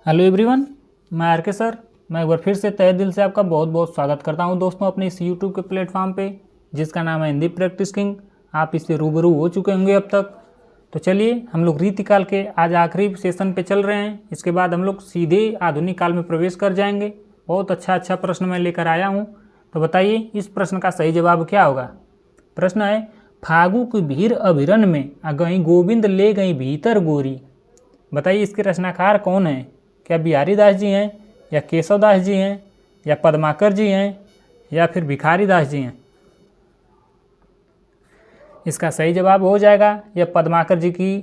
Hello everyone, मैं are के sir. मैं एक बार फिर से तहे दिल से आपका बहुत बहुत स्वागत करता हूं दोस्तों अपने इस यूट्यूब के प्लेटफॉर्म पे जिसका नाम है हिंदी प्रैक्टिस किंग। आप इससे रूबरू हो चुके होंगे अब तक। तो चलिए हम लोग रीतिकाल के आज आखिरी सेशन पे चल रहे हैं। इसके बाद हम लोग सीधे आधुनिक काल में प्रवेश कर जाएंगे। बहुत अच्छा प्रश्न मैं लेकर आया हूँ। तो बताइए इस प्रश्न का सही जवाब क्या होगा। प्रश्न है, फागु की भीड़ अभिरन में गई गोविंद ले गई भीतर गोरी। बताइए इसके रचनाकार कौन है। क्या बिहारी दास जी हैं, या केशव दास जी हैं, या पद्माकर जी हैं, या फिर भिखारी दास जी हैं। इसका सही जवाब हो जाएगा यह पद्माकर जी की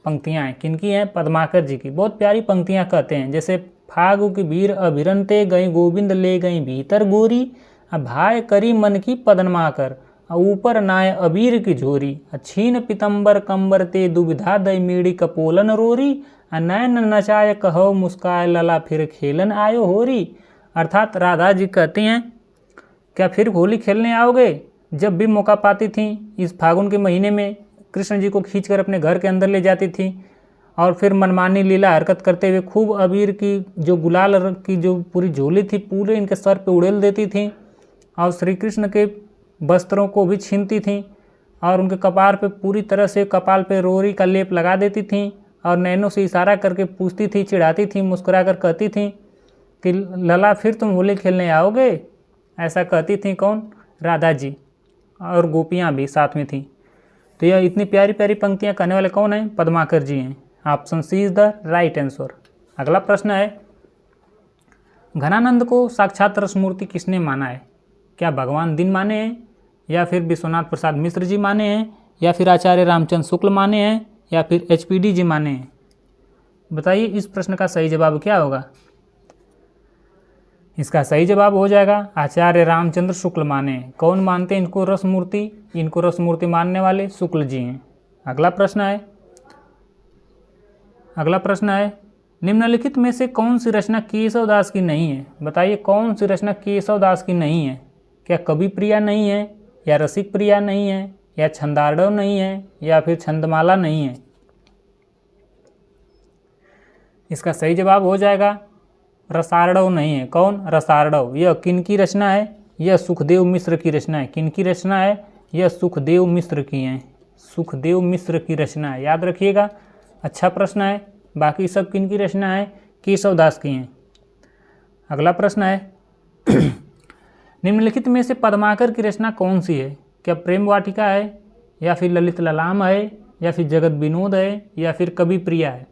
पंक्तियां हैं। किनकी हैं? पद्माकर जी की। बहुत प्यारी पंक्तियां कहते हैं, जैसे फागु की वीर अभिरनते गई गोविंद ले गई भीतर गोरी, भाय करी मन की पदनमाकर, ऊपर नाय अबीर की झोरी, छीन पितंबर कंबर ते दुविधा दय मीड़ी कपोलन रोरी, नैन नचाय कहो मुस्काय लला फिर खेलन आयो होरी। अर्थात राधा जी कहती हैं, क्या फिर होली खेलने आओगे? जब भी मौका पाती थी इस फागुन के महीने में कृष्ण जी को खींचकर अपने घर के अंदर ले जाती थी और फिर मनमानी लीला हरकत करते हुए खूब अबीर की जो गुलाल की जो पूरी झोली थी पूरे इनके सर पे उड़ेल देती थी और श्री कृष्ण के वस्त्रों को भी छीनती थी और उनके कपार पे पूरी तरह से कपाल पे रोरी का लेप लगा देती थी और नैनों से इशारा करके पूछती थी, चिढ़ाती थी, मुस्कुरा कर कहती थी कि लला फिर तुम होली खेलने आओगे। ऐसा कहती थी कौन? राधा जी। और गोपियाँ भी साथ में थीं। तो यह इतनी प्यारी प्यारी पंक्तियाँ कहने वाले कौन हैं? पद्माकर जी हैं। Option C is the right answer. अगला प्रश्न है, घनानंद को साक्षात रसमूर्ति किसने माना है? क्या भगवान दिन माने हैं, या फिर विश्वनाथ प्रसाद मिश्र जी माने हैं, या फिर आचार्य रामचंद्र शुक्ल माने हैं, या फिर HPD जी माने हैं? बताइए इस प्रश्न का सही जवाब क्या होगा। इसका सही जवाब हो जाएगा आचार्य रामचंद्र शुक्ल माने। कौन मानते हैं इनको रसमूर्ति? इनको रसमूर्ति मानने वाले शुक्ल जी हैं। अगला प्रश्न है, निम्नलिखित में से कौन सी रचना केशव दास की नहीं है? बताइए कौन सी रचना केशव दास की नहीं है। क्या कवि प्रिया नहीं है, या रसिक प्रिया नहीं है, या छंदार्णव नहीं है, या फिर छंदमाला नहीं है? इसका सही जवाब हो जाएगा रसार्णव नहीं है। कौन? रसार्णव। यह किनकी रचना है? यह सुखदेव मिश्र की रचना है। किनकी रचना है? यह सुखदेव मिश्र की है। सुखदेव मिश्र की रचना है, याद रखिएगा। अच्छा प्रश्न है। बाकी सब किनकी रचना है? केशव दास की हैं। अगला प्रश्न है, निम्नलिखित में से पद्माकर की रचना कौन सी है? क्या प्रेम वाटिका है, या फिर ललित ललाम है, या फिर जगत विनोद है, या फिर कवि प्रिया है?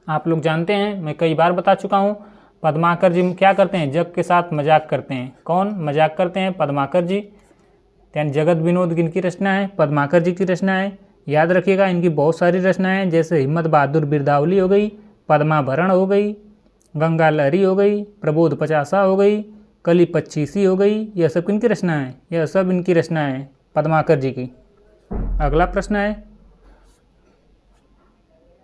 आप लोग जानते हैं, मैं कई बार बता चुका हूँ, पद्माकर जी क्या करते हैं? जग के साथ मजाक करते हैं। कौन मजाक करते हैं? पद्माकर जी। यानी जगत विनोद किनकी रचना है? पद्माकर जी की रचना है। याद रखिएगा इनकी बहुत सारी रचनाएं, जैसे हिम्मत बहादुर बिरदावली हो गई, पद्माभरण हो गई, गंगा लहरी हो गई, प्रबोध पचासा हो गई, कली 25 हो गई। यह सब किनकी रचना है? यह सब इनकी रचना है, पद्माकर जी की। अगला प्रश्न है,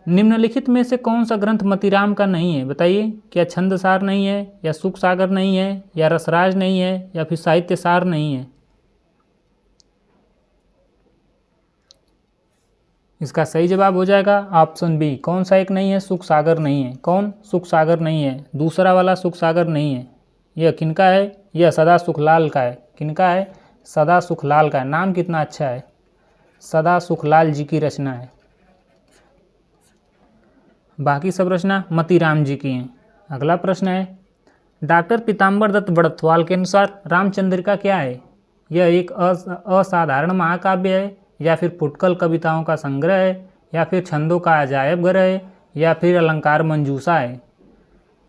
निम्नलिखित में से कौन सा ग्रंथ मतीराम का नहीं है? बताइए। क्या छंदसार नहीं है, या सुख सागर नहीं है, या रसराज नहीं है, या फिर साहित्य सार नहीं है? इसका सही जवाब हो जाएगा ऑप्शन बी। कौन सा एक नहीं है? सुख सागर नहीं है। कौन? सुख सागर नहीं है। दूसरा वाला सुख सागर नहीं है। यह किनका है? यह सदा सुखलाल का है। किनका है? सदा सुखलाल का है। नाम कितना अच्छा है, सदा सुखलाल जी की रचना है। बाकी सब रचना मतीराम जी की हैं। अगला प्रश्न है, डॉक्टर पीताम्बर दत्त बड़थवाल के अनुसार रामचंद्रिका क्या है? यह एक असाधारण महाकाव्य है, या फिर फुटकल कविताओं का संग्रह है, या फिर छंदों का अजायब घर है, या फिर अलंकार मंजूषा है?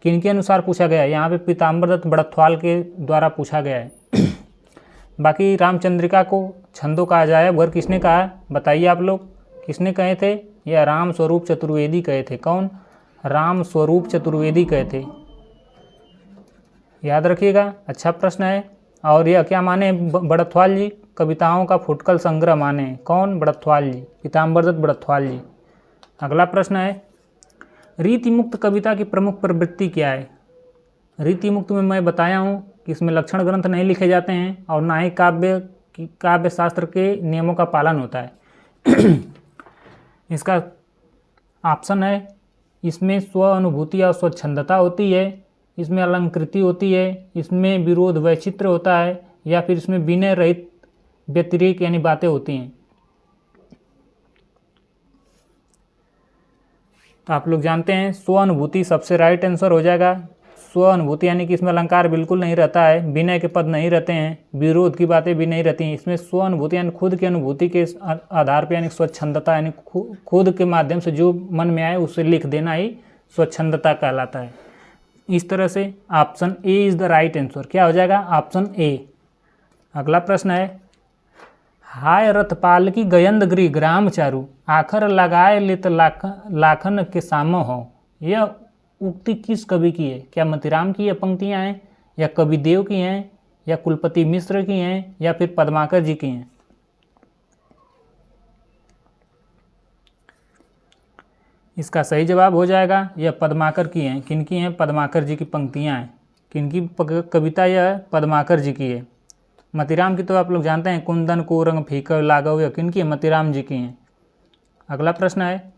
किनके अनुसार पूछा गया है? यहाँ पे पीताम्बर दत्त बड़थवाल के द्वारा पूछा गया है। बाकी रामचंद्रिका को छंदों का अजायब घर किसने कहा? बताइए आप लोग, किसने कहे थे? यह राम स्वरूप चतुर्वेदी कहे थे। कौन? राम स्वरूप चतुर्वेदी कहे थे। याद रखिएगा, अच्छा प्रश्न है। और यह क्या माने बड़थवाल जी? कविताओं का फुटकल संग्रह माने। कौन? बड़थवाल जी, पीताम्बर दत्त बड़थवाल जी। अगला प्रश्न है, रीतिमुक्त कविता की प्रमुख प्रवृत्ति क्या है? रीतिमुक्त में मैं बताया हूँ कि इसमें लक्षण ग्रंथ नहीं लिखे जाते हैं और ना ही काव्य शास्त्र के नियमों का पालन होता है। इसका ऑप्शन है इसमें स्व अनुभूति और स्वच्छंदता होती है, इसमें अलंकृति होती है, इसमें विरोध वैचित्र्य होता है, या फिर इसमें विनय रहित व्यतिरेक यानी बातें होती हैं। तो आप लोग जानते हैं स्व अनुभूति सबसे राइट आंसर हो जाएगा। स्व अनुभूति यानी कि इसमें अलंकार बिल्कुल नहीं रहता है, विनय के पद नहीं रहते हैं, विरोध की बातें भी नहीं रहती हैं। इसमें स्व अनुभूति यानी खुद की अनुभूति के आधार पर यानी स्वच्छंदता यानी खुद के माध्यम से जो मन में आए उसे लिख देना ही स्वच्छंदता कहलाता है। इस तरह से option A is the right answer. क्या हो जाएगा? Option A. अगला प्रश्न है, हाय रथपाल की गयंद गृह ग्राम चारू, आखर लगाए लित लाखन के साम हो। यह उक्ति किस कवि की है? क्या मतिराम की ये पंक्तियाँ हैं, या कविदेव की हैं, या कुलपति मिश्र की हैं, या फिर पद्माकर जी की हैं? इसका सही जवाब हो जाएगा यह पद्माकर की हैं। किनकी हैं? पद्माकर जी की पंक्तियाँ हैं। किनकी कविता यह है? पद्माकर जी की है। मतिराम की तो आप लोग जानते हैं, कुंदन को रंग फीका लागो, यह किनकी है? मतिराम जी की हैं। अगला प्रश्न है,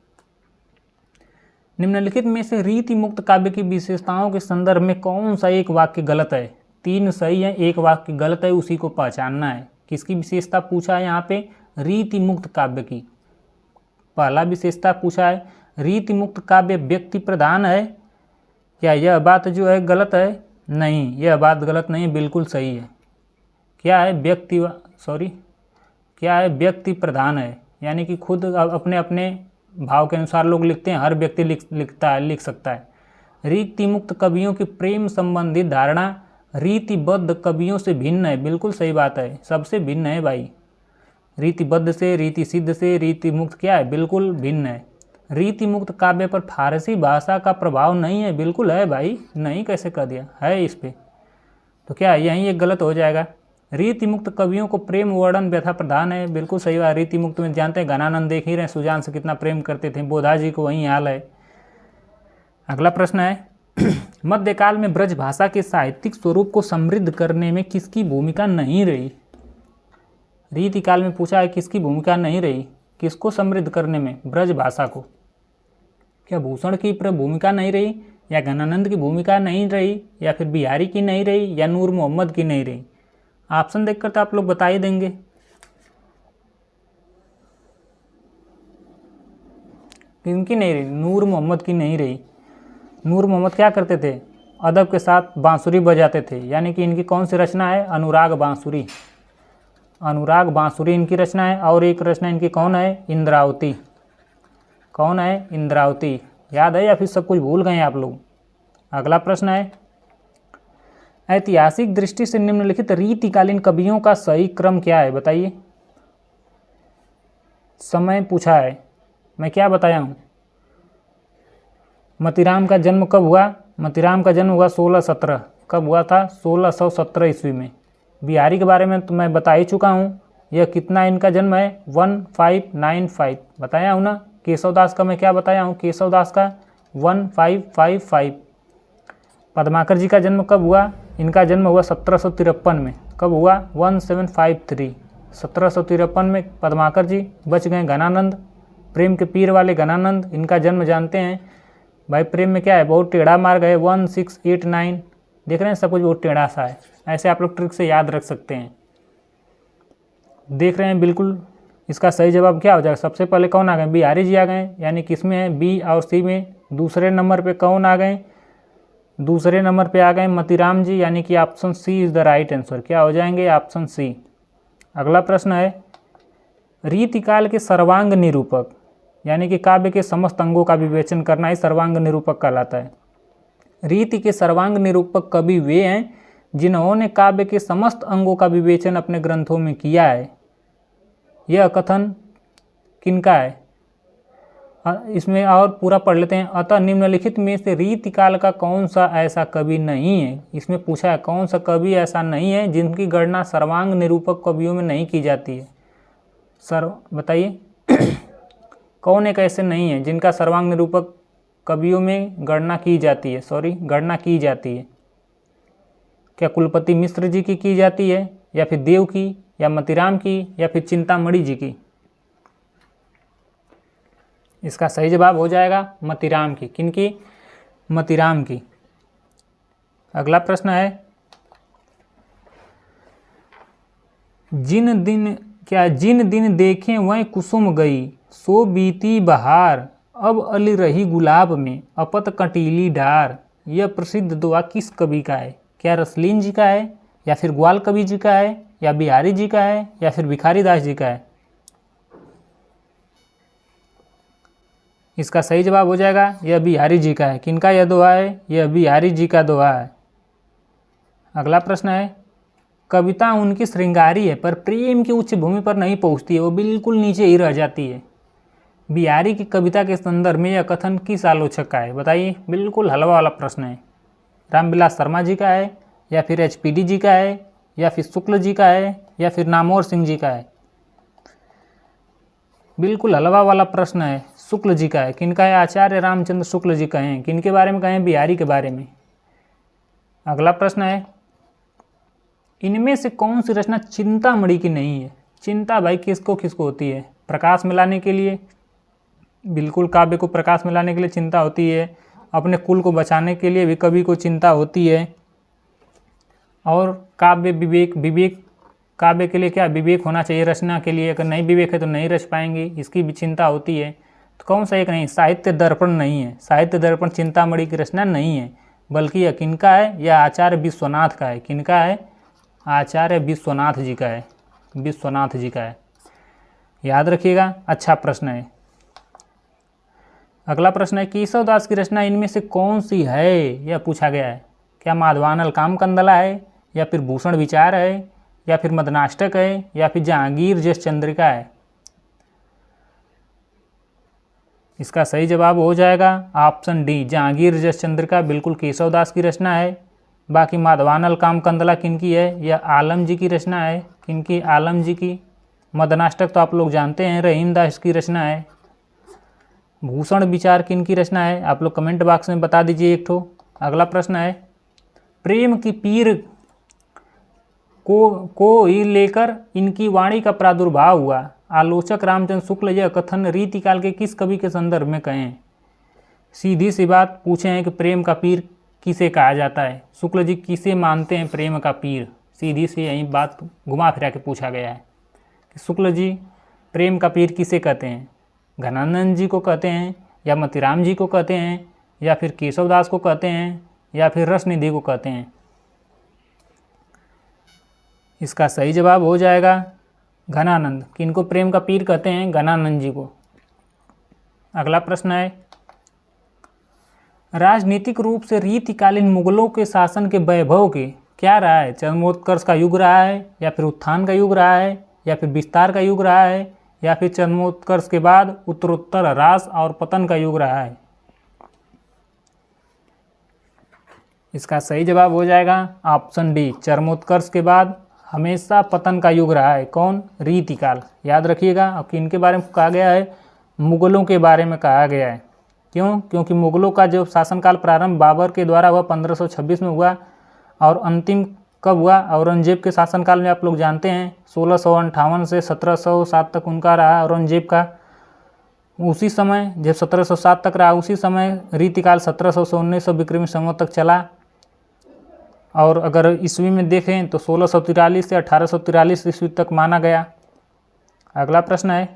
निम्नलिखित में से रीति मुक्त काव्य की विशेषताओं के संदर्भ में कौन सा एक वाक्य गलत है? 3 सही है, एक वाक्य गलत है, उसी को पहचानना है। किसकी विशेषता पूछा है यहाँ पे? रीति मुक्त काव्य की। पहला विशेषता पूछा है, रीति मुक्त काव्य व्यक्ति प्रधान है। क्या यह बात जो है गलत है? नहीं, यह बात गलत नहीं, बिल्कुल सही है। क्या है? क्या है? व्यक्ति प्रधान है, यानी कि खुद अपने अपने भाव के अनुसार लोग लिखते हैं, हर व्यक्ति लिख सकता है। रीति मुक्त कवियों की प्रेम संबंधित धारणा रीतिबद्ध कवियों से भिन्न है। बिल्कुल सही बात है, सबसे भिन्न है भाई। रीतिबद्ध से, रीति सिद्ध से रीति मुक्त क्या है? बिल्कुल भिन्न है। रीति मुक्त काव्य पर फारसी भाषा का प्रभाव नहीं है। बिल्कुल है भाई, नहीं कैसे कह दिया है इस पे? तो क्या यहीं एक गलत हो जाएगा। रीति मुक्त कवियों को प्रेम वर्णन व्यथा प्रधान है। बिल्कुल सही बात। रीति मुक्त में जानते हैं घनानंद देख ही रहे हैं, सुजान से कितना प्रेम करते थे, बोधा जी को वही हाल है। अगला प्रश्न है, मध्यकाल में ब्रज भाषा के साहित्यिक स्वरूप को समृद्ध करने में किसकी भूमिका नहीं रही? रीति काल में पूछा है किसकी भूमिका नहीं रही, किसको समृद्ध करने में? ब्रज भाषा को। क्या भूषण की भूमिका नहीं रही, या घनानंद की भूमिका नहीं रही, या फिर बिहारी की नहीं रही, या नूर मोहम्मद की नहीं रही? ऑप्शन देखकर तो आप लोग बता ही देंगे। किनकी नहीं रही? नूर मोहम्मद की नहीं रही। नूर मोहम्मद क्या करते थे? अदब के साथ बांसुरी बजाते थे, यानी कि इनकी कौन सी रचना है? अनुराग बांसुरी। अनुराग बांसुरी इनकी रचना है। और एक रचना इनकी कौन है? इंद्रावती। कौन है? इंद्रावती। याद है या फिर सब कुछ भूल गए आप लोग? अगला प्रश्न है, ऐतिहासिक दृष्टि से निम्नलिखित रीतिकालीन कवियों का सही क्रम क्या है? बताइए। समय पूछा है, मैं क्या बताया हूँ? मतिराम का जन्म कब हुआ? मतिराम का जन्म हुआ 1617। कब हुआ था? 1617 ईस्वी में। बिहारी के बारे में तो मैं बता ही चुका हूँ। यह कितना इनका जन्म है? 1595 बताया हूँ ना। केशवदास का मैं क्या बताया हूँ? केशवदास का 1555। पद्माकर जी का जन्म कब हुआ? इनका जन्म हुआ 1753 में। कब हुआ? 1753। 1753 में पद्माकर जी। बच गए घनानंद, प्रेम के पीर वाले घनानंद। इनका जन्म जानते हैं भाई, प्रेम में क्या है? बहुत टेढ़ा मार गए। 1689। देख रहे हैं सब कुछ बहुत टेढ़ा सा है। ऐसे आप लोग ट्रिक से याद रख सकते हैं। देख रहे हैं बिल्कुल। इसका सही जवाब क्या हो जाएगा? सबसे पहले कौन आ गए? बिहारी जी आ गए, यानी किसमें है? बी और सी में। दूसरे नंबर पे कौन आ गए? दूसरे नंबर पे आ गए मतिराम जी, यानी कि option C is the right answer. क्या हो जाएंगे? Option C. अगला प्रश्न है, रीतिकाल के सर्वांग निरूपक, यानी कि काव्य के समस्त अंगों का विवेचन करना ही सर्वांग निरूपक कहलाता है। रीति के सर्वांग निरूपक कवि वे हैं जिन्होंने काव्य के समस्त अंगों का विवेचन अपने ग्रंथों में किया है। यह कथन किनका है? इसमें और पूरा पढ़ लेते हैं। अतः निम्नलिखित में से रीतिकाल का कौन सा ऐसा कवि नहीं है? इसमें पूछा है कौन सा कवि ऐसा नहीं है जिनकी गणना सर्वांग निरूपक कवियों में नहीं की जाती है। सर बताइए कौन एक ऐसे नहीं है जिनका सर्वांग निरूपक कवियों में गणना की जाती है? गणना की जाती है। क्या कुलपति मिश्र जी की जाती है, या फिर देव की, या मतिराम की, या फिर चिंतामणि जी की? इसका सही जवाब हो जाएगा मतीराम की। किनकी? मतीराम की। अगला प्रश्न है, जिन दिन देखें वह कुसुम गई, सो बीती बहार, अब अली रही गुलाब में, अपत कटीली डार। यह प्रसिद्ध दोहा किस कवि का है? क्या रसलीन जी का है, या फिर ग्वाल कवि जी का है, या बिहारी जी का है, या फिर भिखारी दास जी का है? इसका सही जवाब हो जाएगा यह बिहारी जी का है। किनका यह दोहा है? यह बिहारी जी का दोहा है। अगला प्रश्न है, कविता उनकी श्रृंगारी है पर प्रेम की उच्च भूमि पर नहीं पहुंचती है, वो बिल्कुल नीचे ही रह जाती है। बिहारी की कविता के संदर्भ में यह कथन किस आलोचक का है? बताइए, बिल्कुल हलवा वाला प्रश्न है। रामविलास शर्मा जी का है, या फिर एचपीडी जी का है, या फिर शुक्ल जी का है, या फिर नामोर सिंह जी का है? बिल्कुल हलवा वाला प्रश्न है, शुक्ल जी का है। किनका है? आचार्य रामचंद्र शुक्ल जी कहें। किनके बारे में कहें? बिहारी के बारे में। अगला प्रश्न है, इनमें से कौन सी रचना चिंतामणि की नहीं है? चिंता भाई किसको किसको होती है? प्रकाश में लाने के लिए, बिल्कुल काव्य को प्रकाश में लाने के लिए चिंता होती है। अपने कुल को बचाने के लिए भी कवि को चिंता होती है। और काव्य विवेक काव्य के लिए क्या विवेक होना चाहिए रचना के लिए? अगर नहीं विवेक है तो नहीं रच पाएंगे, इसकी भी चिंता होती है। तो कौन सा एक नहीं? साहित्य दर्पण नहीं है। साहित्य दर्पण चिंतामणि की रचना नहीं है, बल्कि यह किनका है? यह आचार्य विश्वनाथ का है। किनका है? आचार्य विश्वनाथ जी का है। विश्वनाथ जी का है, याद रखिएगा। अच्छा प्रश्न है। अगला प्रश्न है, केशवदास की रचना इनमें से कौन सी है? यह पूछा गया है। क्या माधवानल कामकंदला है, या फिर भूषण विचार है, या फिर मदनाष्टक है, या फिर जहांगीर जस चंद्रिका है? इसका सही जवाब हो जाएगा ऑप्शन डी, जहांगीर जस चंद्रिका बिल्कुल केशवदास की रचना है। बाकी माधवानल कामकंदला किनकी है? यह आलम जी की रचना है। किनकी? आलम जी की। मदनाष्टक तो आप लोग जानते हैं, रहीम दास की रचना है। भूषण विचार किनकी रचना है? आप लोग कमेंट बॉक्स में बता दीजिए एक ठो। अगला प्रश्न है, प्रेम की पीर को ही लेकर इनकी वाणी का प्रादुर्भाव हुआ। आलोचक रामचंद्र शुक्ल यह कथन रीतिकाल के किस कवि के संदर्भ में कहें? सीधी सी बात पूछे हैं कि प्रेम का पीर किसे कहा जाता है? शुक्ल जी किसे मानते हैं प्रेम का पीर? सीधी सी यही बात घुमा फिरा के पूछा गया है कि शुक्ल जी प्रेम का पीर किसे कहते हैं? घनानंद जी को कहते हैं, या मतीराम जी को कहते हैं, या फिर केशवदास को कहते हैं, या फिर रसनिधि को कहते हैं? इसका सही जवाब हो जाएगा घनानंद। किनको प्रेम का पीर कहते हैं? घनानंद जी को। अगला प्रश्न है, राजनीतिक रूप से रीतिकालीन मुगलों के शासन के वैभव के क्या रहा है? चरमोत्कर्ष का युग रहा है, या फिर उत्थान का युग रहा है, या फिर विस्तार का युग रहा है, या फिर चरमोत्कर्ष के बाद उत्तरोत्तर ह्रास और पतन का युग रहा है? इसका सही जवाब हो जाएगा ऑप्शन डी, चरमोत्कर्ष के बाद हमेशा पतन का युग रहा है। कौन? रीतिकाल। याद रखिएगा। अब किनके बारे में कहा गया है? मुगलों के बारे में कहा गया है। क्यों? क्योंकि मुगलों का जो शासनकाल प्रारंभ बाबर के द्वारा हुआ 1526 में हुआ, और अंतिम कब हुआ? औरंगजेब के शासनकाल में। आप लोग जानते हैं 1658 से 1707 तक उनका रहा औरंगजेब का। उसी समय जब 1707 तक रहा, उसी समय रीतिकाल 1700 से 1900 विक्रमी संवत तक चला। और अगर ईस्वी में देखें तो 1643 से 1843 ईस्वी तक माना गया। अगला प्रश्न है,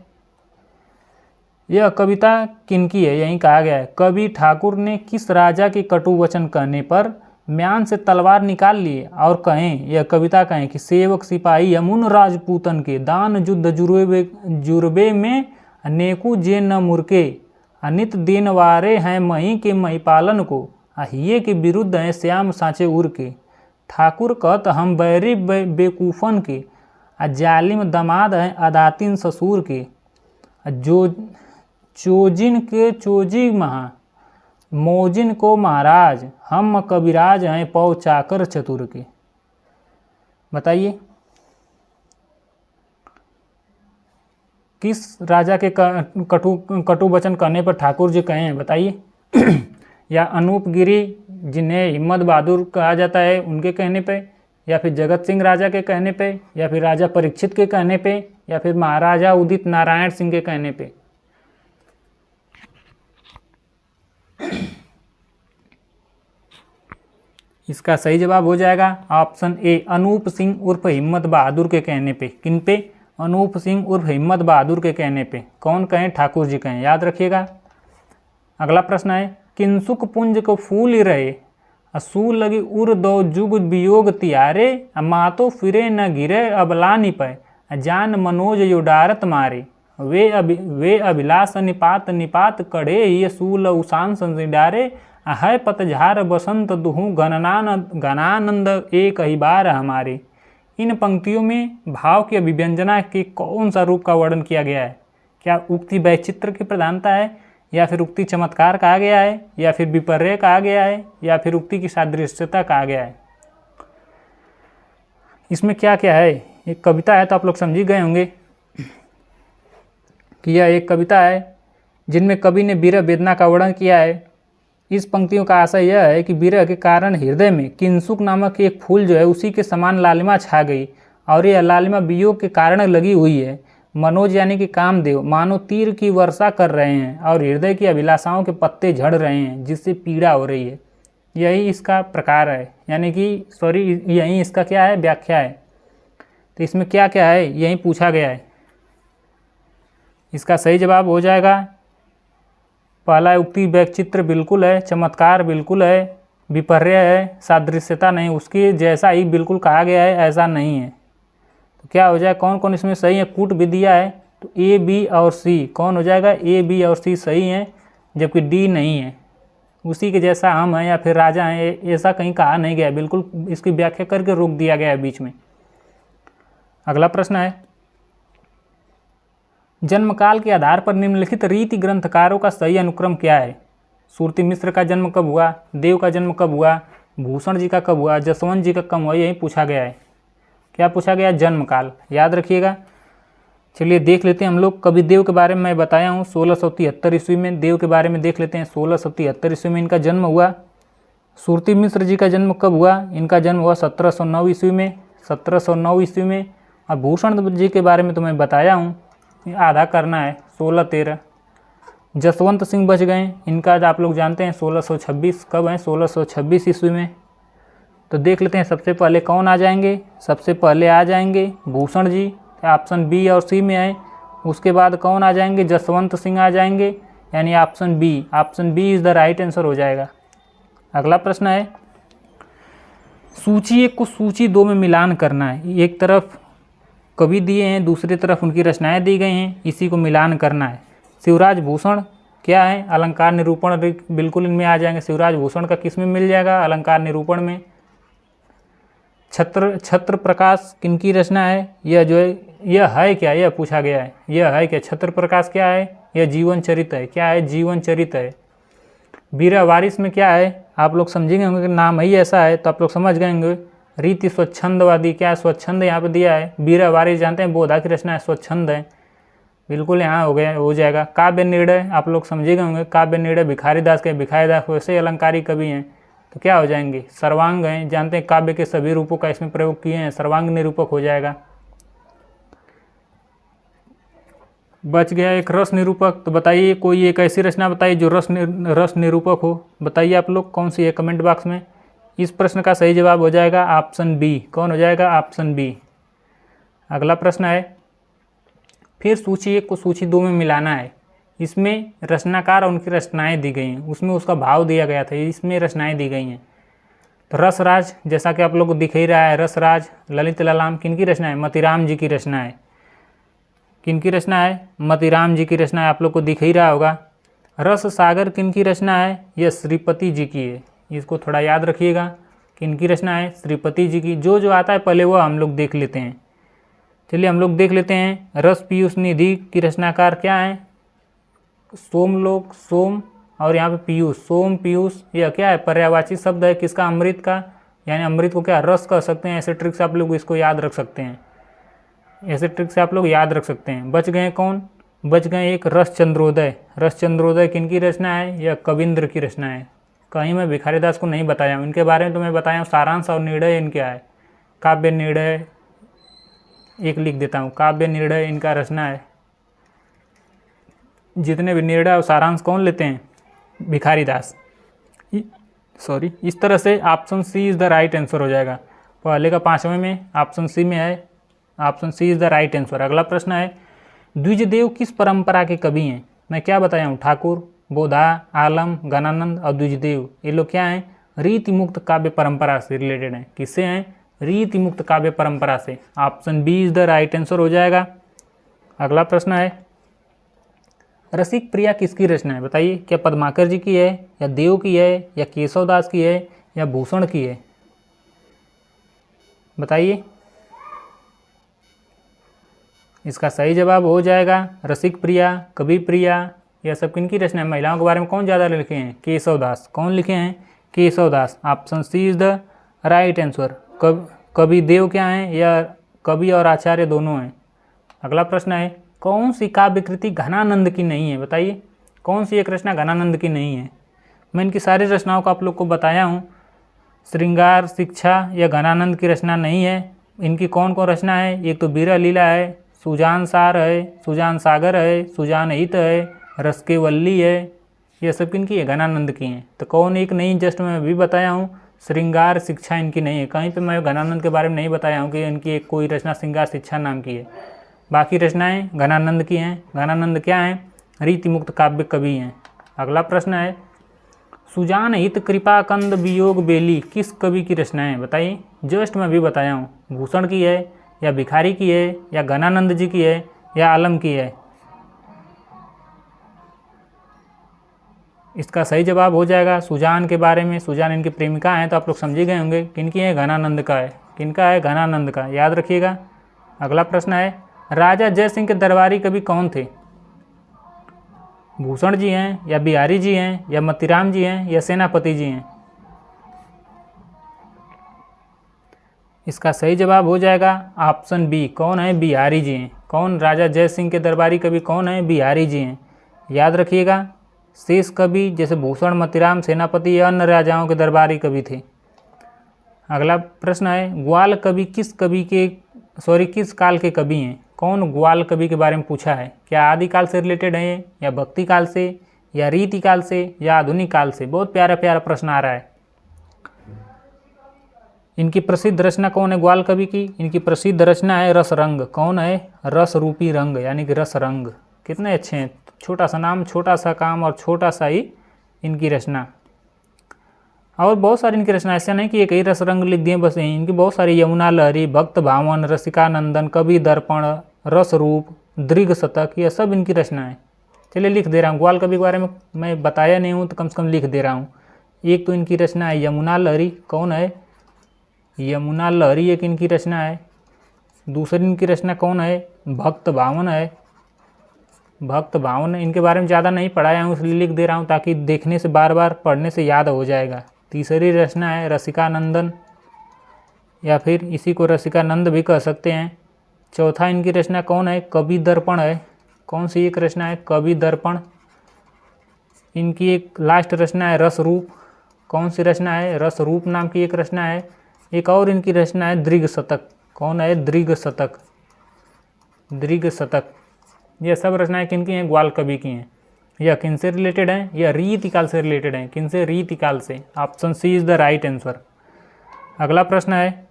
यह कविता किनकी है? यही कहा गया है, कवि ठाकुर ने किस राजा के कटु वचन कहने पर म्यान से तलवार निकाल लिए और कहें, यह कविता कहें कि सेवक सिपाही यमुन राजपूतन के दान युद्ध जुर्बे में अनेकु जे न मुरके, अनित दिन वारे हैं मही के महिपालन को, अहिये के विरुद्ध हैं श्याम साँचे उर के। ठाकुर कहत हम बैरी बेकूफन के, जालिम दमाद हैं अदातिन ससुर के, जो चोजिन के चोजी महा, मौजिन को महाराज, हम कविराज हैं पौ चाकर चतुर के। बताइए किस राजा के कटु वचन कहने पर ठाकुर जी कहे हैं? बताइए। या अनूप गिरी जिन्हें हिम्मत बहादुर कहा जाता है उनके कहने पे, या फिर जगत सिंह राजा के कहने पे, या फिर राजा परीक्षित के कहने पे, या फिर महाराजा उदित नारायण सिंह के कहने पे? इसका सही जवाब हो जाएगा ऑप्शन ए, अनूप सिंह उर्फ हिम्मत बहादुर के कहने पे। किन पे? अनूप सिंह उर्फ हिम्मत बहादुर के कहने पे। कौन कहें? ठाकुर जी कहें, याद रखिएगा। अगला प्रश्न है, किंसुक पुंज को फूल रहे, असूल लगी उर दो जुग वियोग तियारे, मातो फिरे न गिरे अबला निपय, जान मनोज युडारत मारे, वे अभिलाष निपात निपात कड़े, ये सूल उसान संडारे, है पतझार बसंत दुहू घनानंद एक ही बार हमारे। इन पंक्तियों में भाव की अभिव्यंजना के कौन सा रूप का वर्णन किया गया है? क्या उक्ति वैचित्र की प्रधानता है, या फिर उक्ति चमत्कार कहा गया है, या फिर विपर्य कहा गया है, या फिर उक्ति की सादृश्यता कहा गया है? इसमें क्या क्या है? एक कविता है तो आप लोग समझ ही गए होंगे कि यह एक कविता है जिनमें कवि ने विरह वेदना का वर्णन किया है। इस पंक्तियों का आशय यह है कि विरह के कारण हृदय में किंसुक नामक एक फूल जो है उसी के समान लालिमा छा गई, और यह लालिमा वियोग के कारण लगी हुई है। मनोज यानी कि कामदेव मानो तीर की वर्षा कर रहे हैं और हृदय की अभिलाषाओं के पत्ते झड़ रहे हैं, जिससे पीड़ा हो रही है। यही इसका प्रकार है, यानी कि यही इसका क्या है? व्याख्या है। तो इसमें क्या क्या है यही पूछा गया है। इसका सही जवाब हो जाएगा पहला, उक्ति वैचित्र बिल्कुल है, चमत्कार बिल्कुल है, विपर्य है, सादृश्यता नहीं, उसके जैसा ही बिल्कुल कहा गया है ऐसा नहीं है। तो क्या हो जाए? कौन कौन इसमें सही है? कूट भी दिया है तो ए, बी और सी। कौन हो जाएगा? ए, बी और सी सही हैं, जबकि डी नहीं है। उसी के जैसा हम हैं या फिर राजा हैं ऐसा कहीं कहा नहीं गया, बिल्कुल इसकी व्याख्या करके रोक दिया गया है बीच में। अगला प्रश्न है, जन्मकाल के आधार पर निम्नलिखित रीति ग्रंथकारों का सही अनुक्रम क्या है? सुरती मिश्र का जन्म कब हुआ? देव का जन्म कब हुआ? भूषण जी का कब हुआ? जसवंत जी का कब हुआ? यही पूछा गया है। क्या पूछा गया? जन्मकाल, याद रखिएगा। चलिए देख लेते हैं हम लोग। कवि देव के बारे में मैं बताया हूँ 1673 ईस्वी में। देव के बारे में देख लेते हैं। 1673 ईस्वी में इनका जन्म हुआ। सुरती मिश्र जी का जन्म कब हुआ? इनका जन्म हुआ 1709 ईस्वी में। 1709 ईस्वी में। और भूषण जी के बारे में तो मैं बताया हूँ, आधा करना है, 1613। जसवंत सिंह बच गए, इनका आप लोग जानते हैं 1626। कब है? 1626 ईस्वी में। तो देख लेते हैं सबसे पहले कौन आ जाएंगे। सबसे पहले आ जाएंगे भूषण जी, ऑप्शन बी और सी में है। उसके बाद कौन आ जाएंगे? जसवंत सिंह आ जाएंगे, यानी option B. Option B is the right answer हो जाएगा। अगला प्रश्न है, सूची 1 को सूची 2 में मिलान करना है। एक तरफ कवि दिए हैं, दूसरी तरफ उनकी रचनाएं दी गई हैं, इसी को मिलान करना है। शिवराज भूषण क्या है? अलंकार निरूपण बिल्कुल इनमें आ जाएंगे। शिवराज भूषण का किस में मिल जाएगा? अलंकार निरूपण में। छत्र प्रकाश किनकी रचना है? यह जो है यह है क्या? यह पूछा गया है, यह है क्या? छत्र प्रकाश क्या है? यह जीवन चरित है। क्या है? जीवन चरित है। वीरा वारिस में क्या है? आप लोग समझेंगे होंगे कि नाम ही ऐसा है तो आप लोग समझ गए होंगे। रीति स्वच्छंदवादी, क्या है? स्वच्छंद यहाँ पे दिया है। वीरा वारिस जानते हैं बोधा की रचना है, स्वच्छंद है, बिल्कुल यहाँ हो जाएगा। काव्य निर्णय आप लोग समझेंगे होंगे। काव्य निर्णय भिखारी दास के, भिखारी दास वैसे ही अलंकारी कवि हैं, तो क्या हो जाएंगे? सर्वांग हैं, जानते हैं काव्य के सभी रूपों का इसमें प्रयोग किए हैं, सर्वांग निरूपक हो जाएगा। बच गया एक रस निरूपक। तो बताइए कोई एक ऐसी रचना बताइए जो रस निरूपक हो। बताइए आप लोग कौन सी है कमेंट बॉक्स में। इस प्रश्न का सही जवाब हो जाएगा ऑप्शन बी। कौन हो जाएगा? Option B. अगला प्रश्न है, फिर सूची 1 को सूची 2 में मिलाना है। इसमें रचनाकार और उनकी रचनाएं दी गई हैं, उसमें उसका भाव दिया गया था, इसमें रचनाएं दी गई हैं। तो रसराज जैसा कि आप लोग को दिख ही रहा है, रसराज ललित ललाम किनकी रचना है? मतीराम जी की रचना है। किनकी रचना है? मतीराम जी की रचना है, आप लोग को दिख ही रहा होगा। रस सागर किनकी रचना है? यह श्रीपति जी की है, इसको थोड़ा याद रखिएगा। किनकी रचना है? श्रीपति जी की। जो जो आता है पहले वो हम लोग देख लेते हैं। चलिए हम लोग देख लेते हैं। रस पीयूष निधि की रचनाकार क्या है? सोमलोक, सोम और यहाँ पे पीयूष, सोम पीयूष, यह क्या है? पर्यायवाची शब्द है किसका? अमृत का, यानी अमृत को क्या रस कह सकते हैं। ऐसे ट्रिक से आप लोग इसको याद रख सकते हैं, ऐसे ट्रिक से आप लोग याद रख सकते हैं। बच गए कौन? बच गए एक रस चंद्रोदय। रस चंद्रोदय किनकी रचना है? यह कविंद्र की रचना है। कहीं मैं भिखारी दास को नहीं बताया हूँ, इनके बारे में तो मैं बताया हूँ। सारांश और निर्णय इनके है। काव्य निर्णय एक लिख देता हूँ, काव्य निर्णय इनका रचना है। जितने भी निर्णय और सारांश कौन लेते हैं? भिखारी दास। इस तरह से option C is the right answer हो जाएगा। पहले का 5वें में ऑप्शन सी में है, option C is the right answer. अगला प्रश्न है द्विजदेव किस परंपरा के कवि हैं? मैं क्या बताया हूँ, ठाकुर, बोधा, आलम, गणानंद और द्विजदेव, ये लोग क्या हैं, रीति मुक्त काव्य परंपरा से रिलेटेड हैं। किससे हैं? रीति मुक्त काव्य परंपरा से। Option B is the right answer हो जाएगा। अगला प्रश्न है रसिक प्रिया किसकी रचना है? बताइए, क्या पद्माकर जी की है, या देव की है, या केशवदास की है, या भूषण की है? बताइए। इसका सही जवाब हो जाएगा रसिक प्रिया, कवि प्रिया, यह सब किनकी रचना है? महिलाओं के बारे में कौन ज़्यादा लिखे हैं? केशवदास। कौन लिखे हैं? Keshavdas. Option C is the right answer. कवि देव क्या हैं? या कवि और आचार्य दोनों हैं। अगला प्रश्न है कौन सी काव्य कृति घनानंद की नहीं है? बताइए, कौन सी एक रचना घनानंद की नहीं है? मैं इनकी सारी रचनाओं को आप लोग को बताया हूँ। श्रृंगार शिक्षा या घनानंद की रचना नहीं है। इनकी कौन कौन रचना है? एक तो बीरा लीला है, सुजान सार है, सुजान सागर है, सुजान हित है, रस के वल्ली है, ये सब किनकी है? घनानंद की हैं। तो कौन एक नहीं, जस्ट मैं अभी बताया हूँ श्रृंगार शिक्षा इनकी नहीं है। कहीं पे मैं घनानंद के बारे में नहीं बताया हूँ कि इनकी एक कोई रचना श्रृंगार शिक्षा नाम की है। बाकी रचनाएं घनानंद की हैं। घनानंद क्या हैं? रीति मुक्त काव्य कवि हैं। अगला प्रश्न है सुजान हित कृपा कंद वियोग बेली किस कवि की रचना है? बताइए, जस्ट मैं अभी बताया हूँ। भूषण की है, या भिखारी की है, या घनानंद जी की है, या आलम की है? इसका सही जवाब हो जाएगा सुजान के बारे में। सुजान इनकी प्रेमिका हैं, तो आप लोग समझ गए होंगे किनकी है? घनानंद का है। किनका है? घनानंद का, याद रखिएगा। अगला प्रश्न है राजा जय सिंह के दरबारी कवि कौन थे? भूषण जी हैं, या बिहारी जी हैं, या मतीराम जी हैं, या सेनापति जी हैं? इसका सही जवाब हो जाएगा ऑप्शन बी। कौन है? बिहारी जी हैं। कौन? राजा जय सिंह के दरबारी कवि कौन है? बिहारी जी हैं। याद रखिएगा। शेष कवि जैसे भूषण, मतीराम, सेनापति या अन्य राजाओं के दरबारी कवि थे। अगला प्रश्न है ग्वाल कवि किस काल के कवि हैं? कौन ग्वाल कवि के बारे में पूछा है? क्या आदिकाल से रिलेटेड है, या भक्ति काल से, या रीति काल से, या आधुनिक काल से? बहुत प्यारा प्यारा प्रश्न आ रहा है। इनकी प्रसिद्ध रचना कौन है ग्वाल कवि की? इनकी प्रसिद्ध रचना है रस रंग। कौन है? रस रूपी रंग, यानी कि रस रंग। कितने अच्छे हैं, छोटा सा नाम, छोटा सा काम और छोटा सा ही इनकी रचना। और बहुत सारी इनकी रचना, ऐसा नहीं कि एक ही रस रंग लिख दिए बस। इनकी बहुत सारी यमुना लहरी, भक्त भावन, रसिकानंदन, कवि दर्पण, रस रूप, दृघ शतक, यह सब इनकी रचना है। चलिए लिख दे रहा हूँ। ग्वाल कवि के बारे में मैं बताया नहीं हूँ तो कम से कम लिख दे रहा हूँ। एक तो इनकी रचना है यमुना लहरी। कौन है? यमुना लहरी एक इनकी रचना है। दूसरी इनकी रचना कौन है? भक्त भावन है। भक्त भावन इनके बारे में ज़्यादा नहीं पढ़ाया हूँ, इसलिए लिख दे रहा हूँ ताकि देखने से, बार बार पढ़ने से याद हो जाएगा। तीसरी रचना है रसिकानंदन, या फिर इसी को रसिकानंद भी कह सकते हैं। चौथा इनकी रचना कौन है? कवि दर्पण है। कौन सी एक रचना है? कवि दर्पण। इनकी एक लास्ट रचना है रस रूप। कौन सी रचना है? रस रूप नाम की एक रचना है। एक और इनकी रचना है दृघ शतक। कौन है? दृघ शतक। दृघ शतक। यह सब रचनाएं किनकी हैं? ग्वाल कवि की हैं। यह किनसे रिलेटेड हैं? यह रीति काल से रिलेटेड हैं। किनसे? रीति काल से। Option C is the right answer. अगला प्रश्न है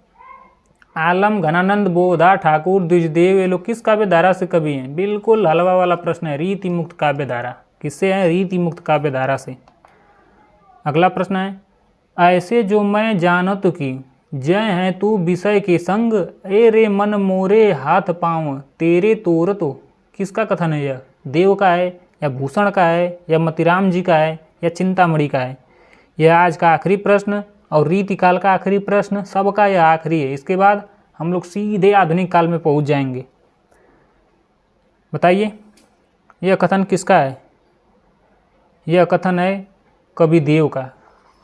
आलम, घनानंद, बोधा, ठाकुर, द्विजदेव, ये लोग किस काव्य धारा से कवि हैं? बिल्कुल हलवा वाला प्रश्न है। रीति मुक्त काव्य धारा। किससे है? रीति मुक्त काव्य धारा से। अगला प्रश्न है ऐसे जो मैं जानत की जय है तू विषय के संग, ए रे मन मोरे हाथ पाँव तेरे तोर तो, किसका कथन है? यह देव का है, या भूषण का है, या मतीराम जी का है, या चिंतामणि का है? यह आज का आखिरी प्रश्न और रीति काल का आखिरी प्रश्न, सबका यह आखिरी है। इसके बाद हम लोग सीधे आधुनिक काल में पहुंच जाएंगे। बताइए यह कथन किसका है? यह कथन है कवि देव का।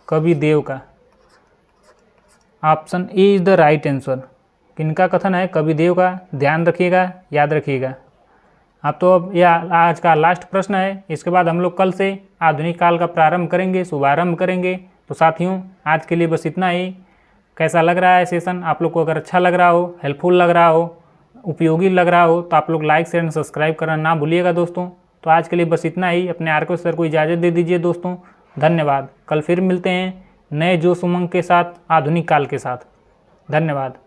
कवि देव का। Option A is the right answer. किनका कथन है? कवि देव का। ध्यान रखिएगा, याद रखिएगा। अब तो अब यह आज का लास्ट प्रश्न है। इसके बाद हम लोग कल से आधुनिक काल का प्रारंभ करेंगे, शुभारंभ करेंगे। तो साथियों आज के लिए बस इतना ही। कैसा लग रहा है सेशन? आप लोग को अगर अच्छा लग रहा हो, हेल्पफुल लग रहा हो, उपयोगी लग रहा हो तो आप लोग लाइक शेयर एंड सब्सक्राइब करना ना भूलिएगा दोस्तों। तो आज के लिए बस इतना ही। अपने आर के सर को इजाज़त दे दीजिए दोस्तों। धन्यवाद। कल फिर मिलते हैं नए जोश उमंग के साथ, आधुनिक काल के साथ। धन्यवाद।